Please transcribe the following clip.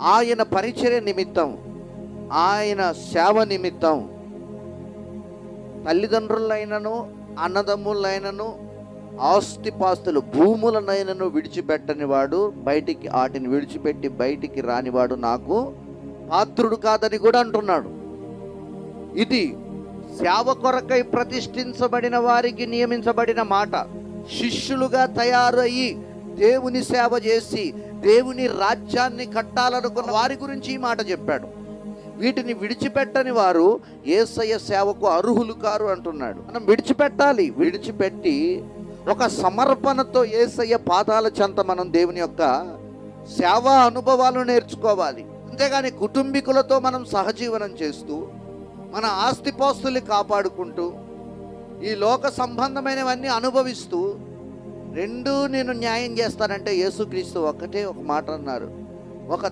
ఆయన పరిచర్య నిమిత్తం, ఆయన సేవ నిమిత్తం తల్లిదండ్రులైనను, అన్నదమ్ములైనను, ఆస్తిపాస్తులు, భూములనైనను విడిచిపెట్టని వాడు బయటికి, వాటిని విడిచిపెట్టి బయటికి రానివాడు నాకు పాత్రుడు కాదని కూడా అంటున్నాడు. ఇది సేవ కొరకై ప్రతిష్ఠించబడిన వారికి నియమించబడిన మాట. శిష్యులుగా తయారయ్యి దేవుని సేవ చేసి దేవుని రాజ్యాన్ని కట్టాలనుకున్న వారి గురించి ఈ మాట చెప్పాడు. వీటిని విడిచిపెట్టని వారు యేసయ్య సేవకు అర్హులు కారు అంటున్నాడు. మనం విడిచిపెట్టాలి. విడిచిపెట్టి ఒక సమర్పణతో యేసయ్య పాదాల చెంత మనం దేవుని యొక్క సేవా అనుభవాలు నేర్చుకోవాలి. అంతేగాని కుటుంబీకులతో మనం సహజీవనం చేస్తూ మన ఆస్తిపాస్తుల్ని కాపాడుకుంటూ ఈ లోక సంబంధమైనవన్నీ అనుభవిస్తూ రెండూ నేను న్యాయం చేస్తానంటే యేసుక్రీస్తు ఒక్కటే ఒక మాట అన్నారు. ఒక